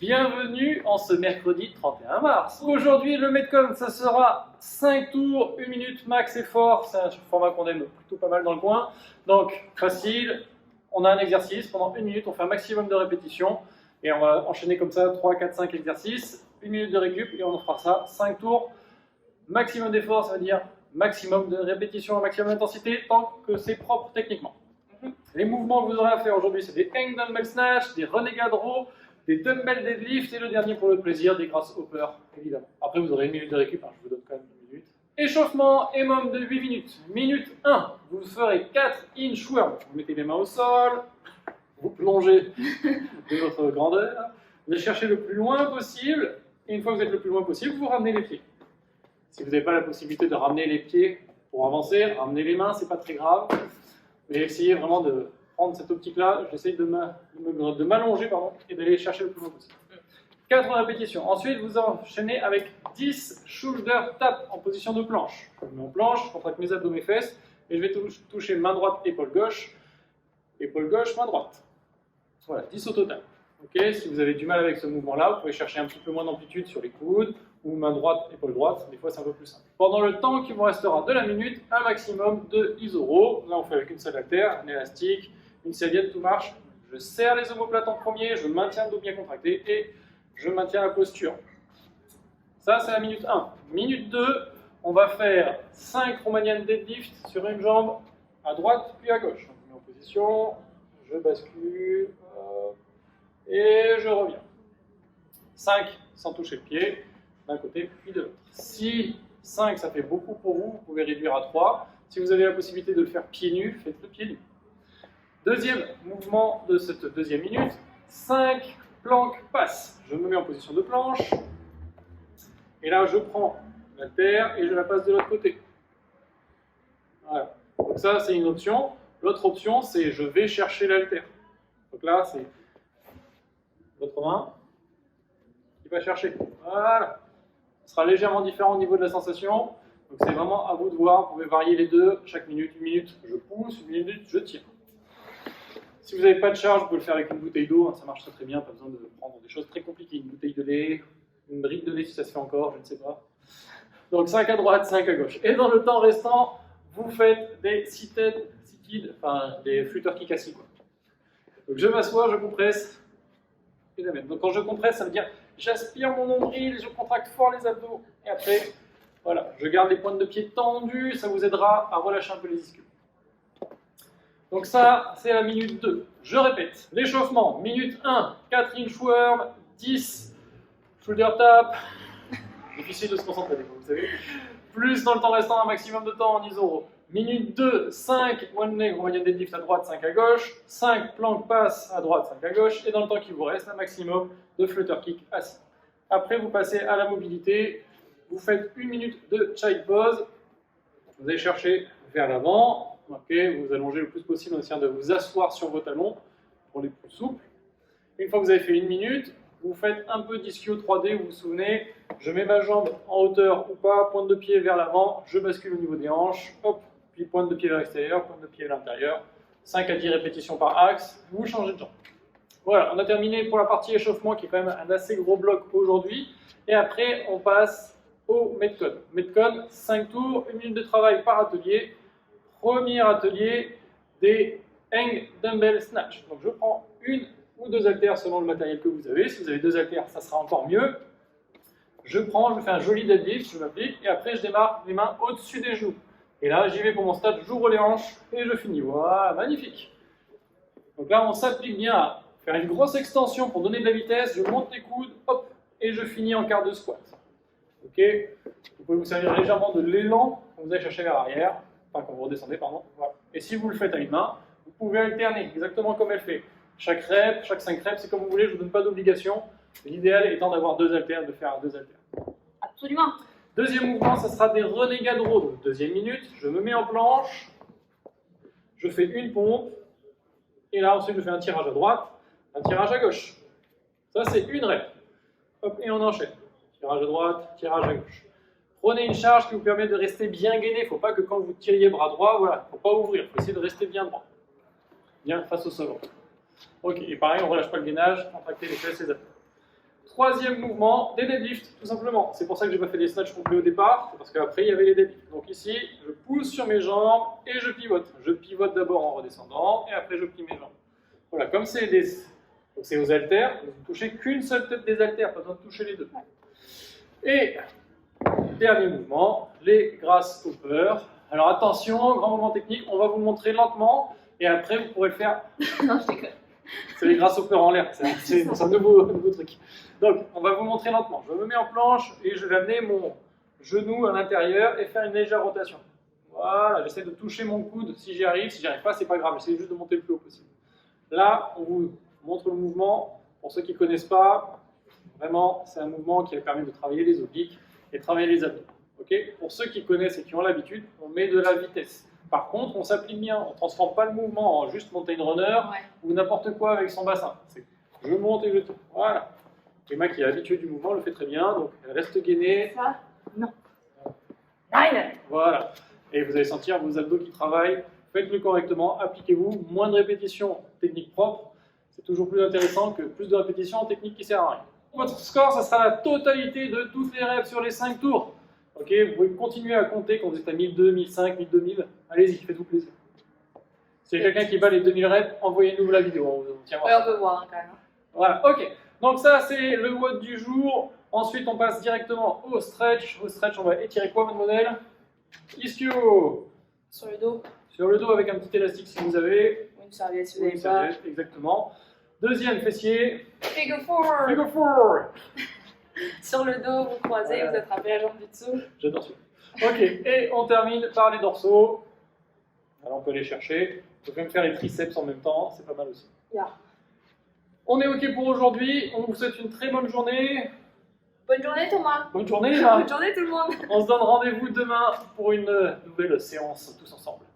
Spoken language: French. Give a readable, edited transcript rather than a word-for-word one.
Bienvenue en ce mercredi 31 mars. Aujourd'hui, le Metcon, ça sera 5 tours, 1 minute max effort. C'est un format qu'on aime plutôt pas mal dans le coin. Donc, facile. On a un exercice. Pendant 1 minute, on fait un maximum de répétitions. Et on va enchaîner comme ça 3, 4, 5 exercices. 1 minute de récup et on fera ça 5 tours. Maximum d'effort, ça veut dire maximum de répétitions, maximum d'intensité, tant que c'est propre techniquement. Les mouvements que vous aurez à faire aujourd'hui, c'est des hang dumbbell snatch, des renegade row, des dumbbell deadlift et le dernier pour le plaisir, des grasshoppers, évidemment. Après, vous aurez 1 minute de récup, je vous donne quand même 1 minute. Échauffement et môme de 8 minutes. Minute 1, vous ferez 4 inchworms. Vous mettez les mains au sol, vous plongez de votre grandeur, vous allez chercher le plus loin possible, et une fois que vous êtes le plus loin possible, vous ramenez les pieds. Si vous n'avez pas la possibilité de ramener les pieds pour avancer, ramenez les mains, c'est pas très grave. Mais essayez vraiment de prendre cette optique-là. J'essaye de m'allonger et d'aller chercher le plus loin possible. 4 répétitions. Ensuite, vous enchaînez avec 10 shoulder taps en position de planche. Je me mets en planche, je contracte mes abdos, mes fesses, et je vais toucher main droite, épaule gauche, main droite. Voilà, 10 au total. Okay, si vous avez du mal avec ce mouvement-là, vous pouvez chercher un petit peu moins d'amplitude sur les coudes, ou main droite, épaule droite, des fois c'est un peu plus simple. Pendant le temps qui vous restera de la minute, un maximum de iso-row. Là on fait avec une seule haltère, un élastique, une serviette, tout marche. Je serre les omoplates en premier, je maintiens le dos bien contracté et je maintiens la posture. Ça c'est la minute 1. Minute 2, on va faire 5 Romanian deadlift sur une jambe à droite puis à gauche. Donc, je me mets en position, je bascule, et je reviens. 5 sans toucher le pied, d'un côté puis de l'autre. Si 5 ça fait beaucoup pour vous, vous pouvez réduire à 3. Si vous avez la possibilité de le faire pieds nus, faites-le pieds nus. Deuxième mouvement de cette deuxième minute, 5 planques passe. Je me mets en position de planche, et là je prends l'haltère et je la passe de l'autre côté. Voilà. Donc ça c'est une option. L'autre option c'est je vais chercher l'haltère. Donc là c'est votre main qui va chercher. Voilà. Ce sera légèrement différent au niveau de la sensation. Donc c'est vraiment à vous de voir. Vous pouvez varier les deux. Chaque minute, 1 minute, je pousse, 1 minute, je tire. Si vous n'avez pas de charge, vous pouvez le faire avec une bouteille d'eau. Ça marche très très bien. Pas besoin de prendre des choses très compliquées. Une bouteille de lait, une brique de lait si ça se fait encore, je ne sais pas. Donc 5 à droite, 5 à gauche. Et dans le temps restant, vous faites des seated, enfin des flutter kick assis. Donc je m'assois, je compresse. Donc quand je compresse, ça veut dire j'aspire mon nombril, je contracte fort les abdos, et après, voilà, je garde les pointes de pied tendues, ça vous aidera à relâcher un peu les ischios. Donc ça, c'est la minute 2. Je répète, l'échauffement, minute 1, 4 inchworms, 10 shoulder tap, difficile de se concentrer des fois, vous savez, plus dans le temps restant un maximum de temps en iso-row. Minute 2, 5 one leg Romanian deadlift à droite, 5 à gauche, 5 plank pass à droite, 5 à gauche, et dans le temps qui vous reste, un maximum de flutter kick assis. Après, vous passez à la mobilité, vous faites 1 minute de child pose, vous allez chercher vers l'avant, okay, vous allongez le plus possible en essayant de vous asseoir sur vos talons pour les plus souples. Une fois que vous avez fait 1 minute, vous faites un peu d'ischio 3D, vous vous souvenez, je mets ma jambe en hauteur ou pas, pointe de pied vers l'avant, je bascule au niveau des hanches, hop, puis pointe de pied vers l'extérieur, pointe de pied vers l'intérieur, 5 à 10 répétitions par axe, vous changez de jambe. Voilà, on a terminé pour la partie échauffement qui est quand même un assez gros bloc aujourd'hui, et après on passe au Metcon. Metcon, 5 tours, 1 minute de travail par atelier. Premier atelier des hang dumbbell snatch. Donc je prends 1 ou 2 haltères selon le matériel que vous avez. Si vous avez 2 haltères, ça sera encore mieux. Je fais un joli deadlift, je m'applique, et après je démarre les mains au-dessus des genoux. Et là, j'y vais pour mon stade, j'ouvre les hanches et je finis. Voilà, magnifique. Donc là, on s'applique bien à faire une grosse extension pour donner de la vitesse. Je monte les coudes, hop, et je finis en quart de squat. Ok. Vous pouvez vous servir légèrement de l'élan quand vous allez chercher vers l'arrière, enfin quand vous redescendez, pardon. Voilà. Et si vous le faites à une main, vous pouvez alterner exactement comme elle fait. Chaque rep, chaque 5 reps, c'est comme vous voulez, je ne vous donne pas d'obligation. L'idéal étant d'avoir 2 haltères, de faire 2 haltères. Absolument. Deuxième mouvement, ça sera des renegade row. Deuxième minute, je me mets en planche, je fais une pompe, et là ensuite je fais un tirage à droite, un tirage à gauche. Ça c'est une rep. Hop, et on enchaîne. Tirage à droite, tirage à gauche. Prenez une charge qui vous permet de rester bien gainé. Il ne faut pas que quand vous tiriez bras droit, voilà, il ne faut pas ouvrir. Il faut essayer de rester bien droit. Bien face au sol. Ok, et pareil, on ne relâche pas le gainage, contractez les fesses et les abdos. Troisième mouvement, des deadlifts, tout simplement. C'est pour ça que j'ai pas fait les snatchs complets au départ, c'est parce qu'après il y avait les deadlifts. Donc ici, je pousse sur mes jambes et je pivote. Je pivote d'abord en redescendant et après je plie mes jambes. Voilà, comme c'est aux haltères, vous ne touchez qu'une seule tête des haltères, pas besoin de toucher les deux. Et dernier mouvement, les grasshoppers. Alors attention, grand moment technique, on va vous le montrer lentement et après vous pourrez le faire. Non, je déconne. C'est les grasshoppers en l'air, c'est un nouveau truc. Donc, on va vous montrer lentement. Je me mets en planche et je vais amener mon genou à l'intérieur et faire une légère rotation. Voilà, j'essaie de toucher mon coude si j'y arrive. Si j'y arrive pas, c'est pas grave, j'essaie juste de monter le plus haut possible. Là, on vous montre le mouvement. Pour ceux qui ne connaissent pas, vraiment, c'est un mouvement qui permet de travailler les obliques et travailler les abdos. Okay, pour ceux qui connaissent et qui ont l'habitude, on met de la vitesse. Par contre, on s'applique bien, on ne transforme pas le mouvement en juste mountain runner ou n'importe quoi avec son bassin. Je monte et je tourne. Voilà. Emma, qui est habituée du mouvement, le fait très bien, donc elle reste gainée. Ça, non. Nine. Voilà. Et vous allez sentir vos abdos qui travaillent. Faites-le correctement, appliquez-vous. Moins de répétitions, technique propre. C'est toujours plus intéressant que plus de répétitions en technique qui ne sert à rien. Votre score, ça sera la totalité de toutes les reps sur les 5 tours. Ok, vous pouvez continuer à compter quand vous êtes à 1002, 1005, 1000, 2000. Allez-y, faites-vous plaisir. S'il y a quelqu'un qui bat les 2000 reps, envoyez-nous la vidéo. On peut voir quand même. Voilà, ok. Donc ça, c'est le WOD du jour. Ensuite, on passe directement au stretch. Au stretch, on va étirer quoi, mademoiselle? Ischio. Sur le dos. Sur le dos avec un petit élastique si vous avez. Ou une serviette si vous Une n'avez pas. serviette, exactement. Deuxième fessier. Figure four. Figure four. Sur le dos, vous croisez, Voilà. vous attrapez la jambe du dessous. J'adore ça. Ok, et on termine par les dorsaux. Alors on peut les chercher. On peut même faire les triceps en même temps, c'est pas mal aussi. Yeah. On est ok pour aujourd'hui. On vous souhaite une très bonne journée. Bonne journée Thomas. Bonne journée, Eva. Bonne journée tout le monde. On se donne rendez-vous demain pour une nouvelle séance tous ensemble.